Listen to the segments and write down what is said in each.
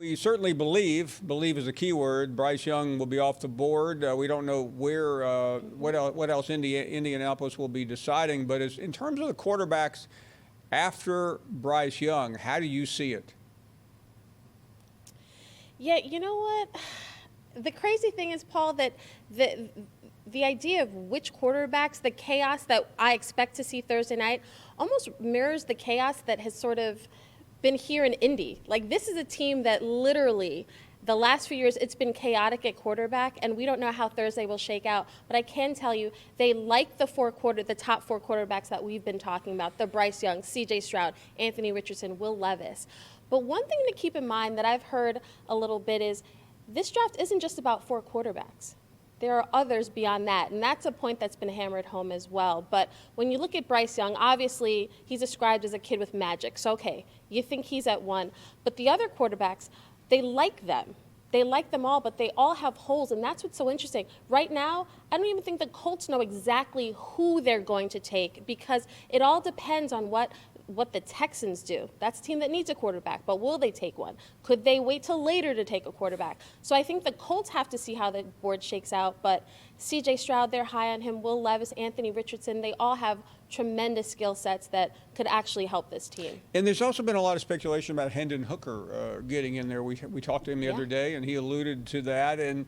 We certainly believe is a key word, Bryce Young will be off the board. We don't know what else Indianapolis will be deciding, but in terms of the quarterbacks after Bryce Young, how do you see it? Yeah, you know what? The crazy thing is, Paul, that the idea of which quarterbacks, the chaos that I expect to see Thursday night, almost mirrors the chaos that has sort of been here in Indy. Like, this is a team that literally the last few years it's been chaotic at quarterback, and we don't know how Thursday will shake out. But I can tell you they like the top four quarterbacks that we've been talking about: the Bryce Young, C.J. Stroud, Anthony Richardson, Will Levis. But one thing to keep in mind that I've heard a little bit is this draft isn't just about four quarterbacks. There are others beyond that, and that's a point that's been hammered home as well. But when you look at Bryce Young, obviously he's described as a kid with magic. So, okay, you think he's at one. But the other quarterbacks, they like them. They like them all, but they all have holes, and that's what's so interesting. Right now, I don't even think the Colts know exactly who they're going to take because it all depends on what the Texans do. That's a team that needs a quarterback, but will they take one? Could they wait till later to take a quarterback? So I think the Colts have to see how the board shakes out, but C.J. Stroud, they're high on him. Will Levis, Anthony Richardson, they all have tremendous skill sets that could actually help this team. And there's also been a lot of speculation about Hendon Hooker getting in there. We talked to him the other day, and he alluded to that. And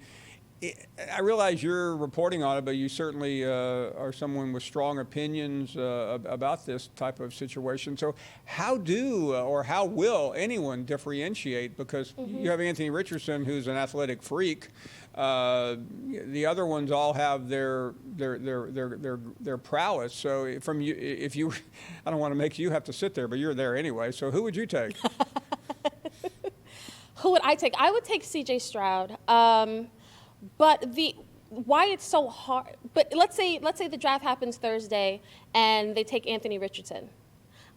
I realize you're reporting on it, but you certainly are someone with strong opinions about this type of situation. So how will anyone differentiate? Because you have Anthony Richardson, who's an athletic freak. The other ones all have their prowess. So if you, I don't want to make you have to sit there, but you're there anyway. So who would you take? Who would I take? I would take C.J. Stroud. But why it's so hard. But let's say the draft happens Thursday and they take Anthony Richardson.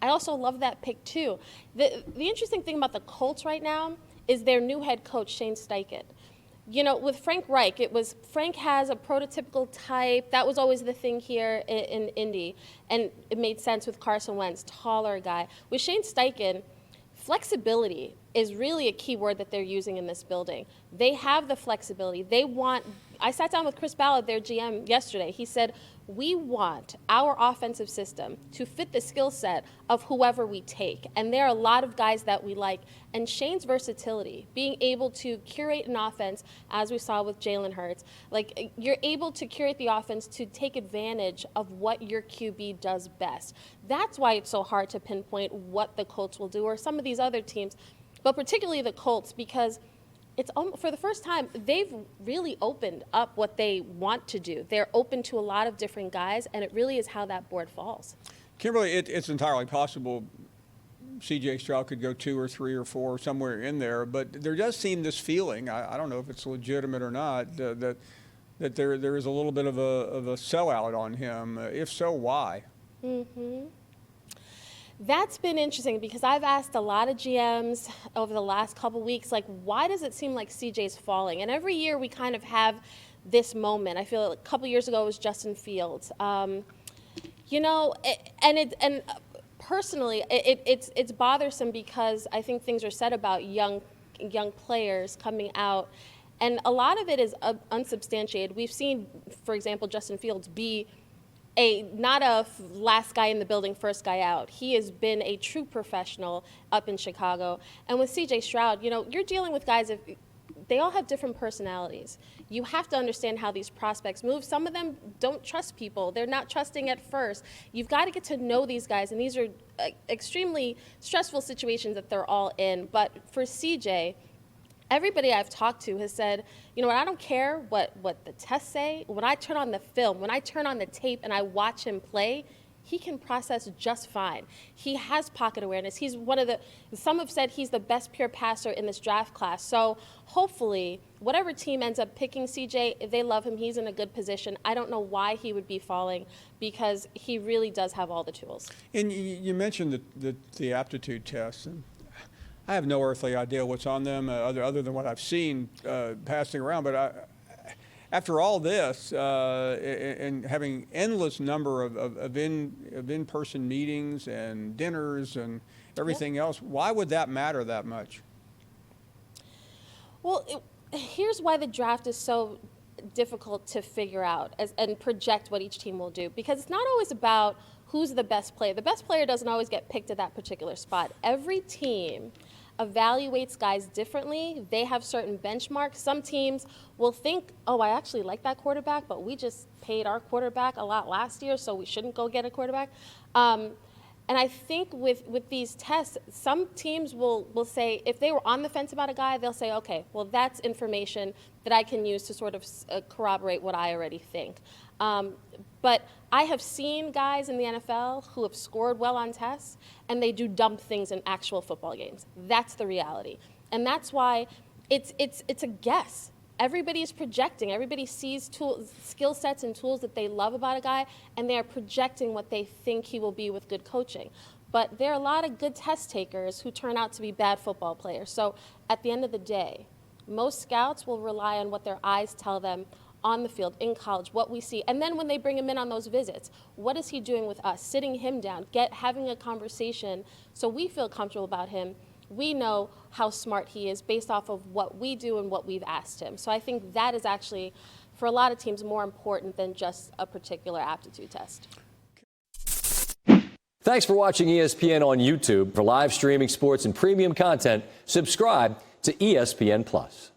I also love that pick too. The interesting thing about the Colts right now is their new head coach, Shane Steichen. You know, with Frank Reich, Frank has a prototypical type. That was always the thing here in Indy, and it made sense with Carson Wentz, taller guy. With Shane Steichen, flexibility is really a key word that they're using in this building. They have the flexibility. I sat down with Chris Ballard, their GM, yesterday. He said, we want our offensive system to fit the skill set of whoever we take. And there are a lot of guys that we like. And Shane's versatility, being able to curate an offense, as we saw with Jalen Hurts, like you're able to curate the offense to take advantage of what your QB does best. That's why it's so hard to pinpoint what the Colts will do or some of these other teams, but particularly the Colts, because it's for the first time, they've really opened up what they want to do. They're open to a lot of different guys, and it really is how that board falls. Kimberly, it's entirely possible C.J. Stroud could go 2 or 3 or 4 somewhere in there, but there does seem this feeling, I don't know if it's legitimate or not, that there is a little bit of a sellout on him. If so, why? Mm-hmm. That's been interesting because I've asked a lot of GMs over the last couple weeks, like, why does it seem like CJ's falling? And every year we kind of have this moment. I feel like a couple years ago it was Justin Fields. Personally, it's bothersome because I think things are said about young players coming out, and a lot of it is unsubstantiated. We've seen, for example, Justin Fields be not a last guy in the building, first guy out. He has been a true professional up in Chicago. And with C.J. Stroud, you're dealing with guys, they all have different personalities. You have to understand how these prospects move. Some of them don't trust people. They're not trusting at first. You've got to get to know these guys, and these are extremely stressful situations that they're all in. But for C.J., everybody I've talked to has said, I don't care what the tests say. When I turn on the film, when I turn on the tape and I watch him play, he can process just fine. He has pocket awareness. He's some have said he's the best pure passer in this draft class. So hopefully, whatever team ends up picking CJ, if they love him, he's in a good position. I don't know why he would be falling because he really does have all the tools. And you mentioned the aptitude tests. And I have no earthly idea what's on them other than what I've seen passing around. But after all this and having endless number of in-person meetings and dinners and everything else, why would that matter that much? Well, here's why the draft is so difficult to figure out and project what each team will do, because it's not always about who's the best player. The best player doesn't always get picked at that particular spot. Every team evaluates guys differently. They have certain benchmarks. Some teams will think, oh, I actually like that quarterback, but we just paid our quarterback a lot last year, so we shouldn't go get a quarterback. And I think with these tests, some teams will say, if they were on the fence about a guy, they'll say, okay, well, that's information that I can use to sort of corroborate what I already think. But I have seen guys in the NFL who have scored well on tests, and they do dumb things in actual football games. That's the reality. And that's why it's a guess. Everybody is projecting. Everybody sees skill sets and tools that they love about a guy, and they are projecting what they think he will be with good coaching. But there are a lot of good test takers who turn out to be bad football players. So at the end of the day, most scouts will rely on what their eyes tell them on the field, in college, what we see. And then when they bring him in on those visits, what is he doing with us? Sitting him down, having a conversation so we feel comfortable about him. We know how smart he is based off of what we do and what we've asked him. So I think that is actually, for a lot of teams, more important than just a particular aptitude test. Thanks for watching ESPN on YouTube. For live streaming sports and premium content, subscribe to ESPN+.